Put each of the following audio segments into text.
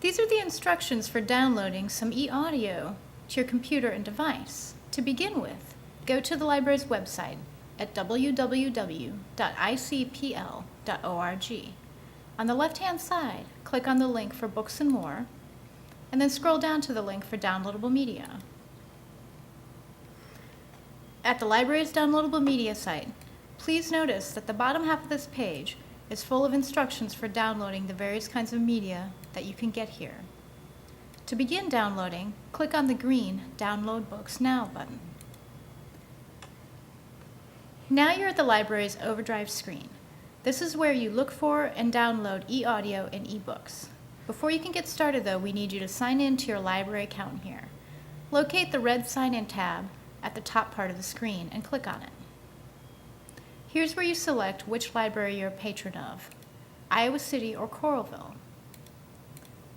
These are the instructions for downloading some e-audio to your computer and device. To begin with, go to the library's website at www.icpl.org. On the left-hand side, click on the link for Books and More, and then scroll down to the link for downloadable media. At the library's downloadable media site, please notice that the bottom half of this page is full of instructions for downloading the various kinds of media that you can get here. To begin downloading, click on the green Download Books Now button. Now you're at the library's Overdrive screen. This is where you look for and download e-audio and e-books. Before you can get started though, we need you to sign in to your library account here. Locate the red Sign In tab at the top part of the screen and click on it. Here's where you select which library you're a patron of, Iowa City or Coralville.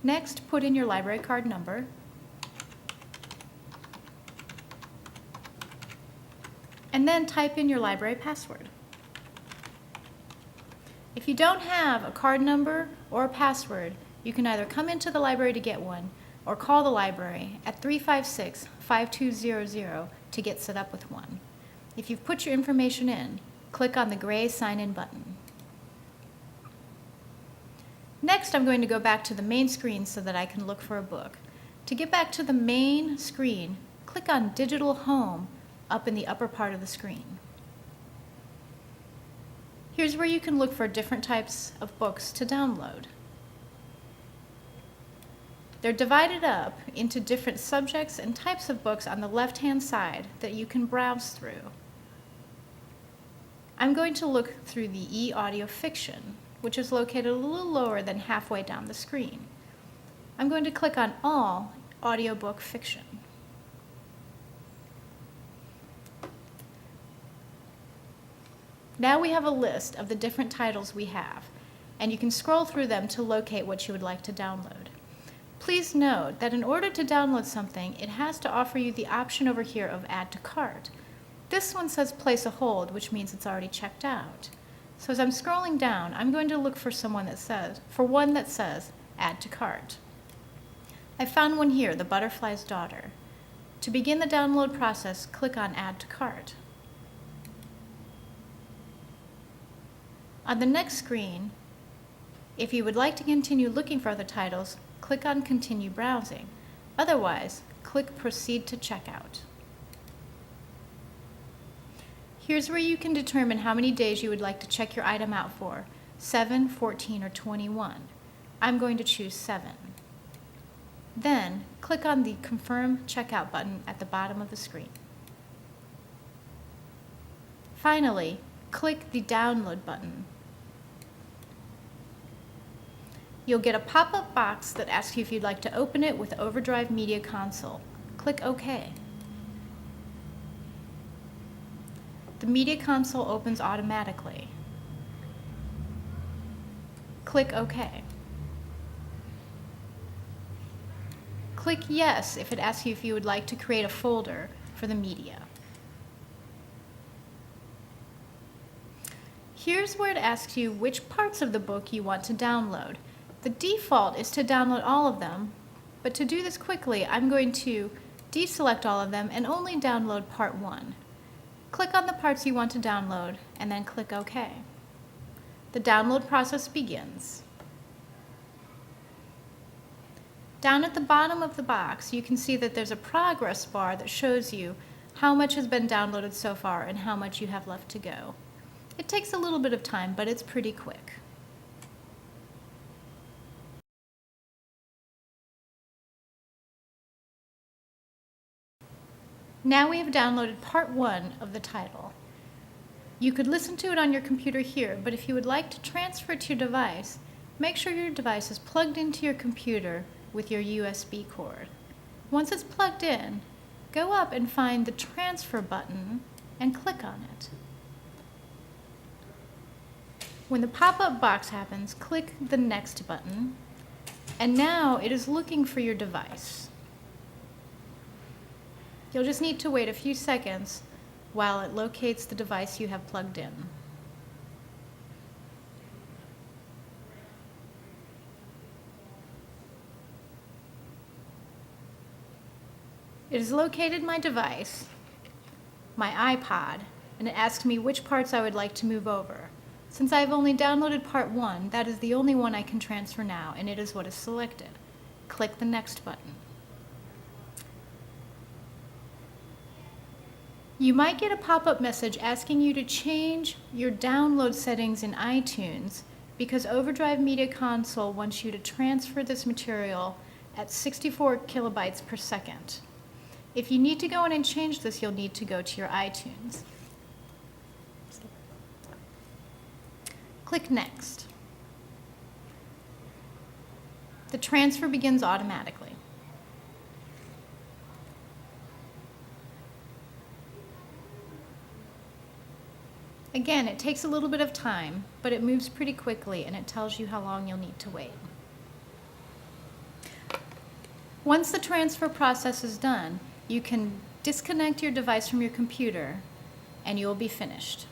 Next, put in your library card number, and then type in your library password. If you don't have a card number or a password, you can either come into the library to get one or call the library at 356-5200 to get set up with one. If you've put your information in, click on the gray Sign In button. Next, I'm going to go back to the main screen so that I can look for a book. To get back to the main screen, click on Digital Home up in the upper part of the screen. Here's where you can look for different types of books to download. They're divided up into different subjects and types of books on the left-hand side that you can browse through. I'm going to look through the e-audio fiction, which is located a little lower than halfway down the screen. I'm going to click on All Audiobook Fiction. Now we have a list of the different titles we have, and you can scroll through them to locate what you would like to download. Please note that in order to download something, it has to offer you the option over here of Add to Cart. This one says Place a Hold, which means it's already checked out. So as I'm scrolling down, I'm going to look for one that says Add to Cart. I found one here, The Butterfly's Daughter. To begin the download process, click on Add to Cart. On the next screen, if you would like to continue looking for other titles, click on Continue Browsing. Otherwise, click Proceed to Checkout. Here's where you can determine how many days you would like to check your item out for, 7, 14, or 21. I'm going to choose 7. Then, click on the Confirm Checkout button at the bottom of the screen. Finally, click the Download button. You'll get a pop-up box that asks you if you'd like to open it with Overdrive Media Console. Click OK. The Media Console opens automatically. Click OK. Click Yes if it asks you if you would like to create a folder for the media. Here's where it asks you which parts of the book you want to download. The default is to download all of them, but to do this quickly, I'm going to deselect all of them and only download part 1. Click on the parts you want to download and then click OK. The download process begins. Down at the bottom of the box, you can see that there's a progress bar that shows you how much has been downloaded so far and how much you have left to go. It takes a little bit of time, but it's pretty quick. Now we have downloaded part 1 of the title. You could listen to it on your computer here, but if you would like to transfer it to your device, make sure your device is plugged into your computer with your USB cord. Once it's plugged in, go up and find the Transfer button and click on it. When the pop-up box happens, click the Next button, and now it is looking for your device. You'll just need to wait a few seconds while it locates the device you have plugged in. It has located my device, my iPod, and it asks me which parts I would like to move over. Since I have only downloaded part 1, that is the only one I can transfer now, and it is what is selected. Click the Next button. You might get a pop-up message asking you to change your download settings in iTunes because Overdrive Media Console wants you to transfer this material at 64 kilobytes per second. If you need to go in and change this, you'll need to go to your iTunes. Click Next. The transfer begins automatically. Again, it takes a little bit of time, but it moves pretty quickly and it tells you how long you'll need to wait. Once the transfer process is done, you can disconnect your device from your computer and you will be finished.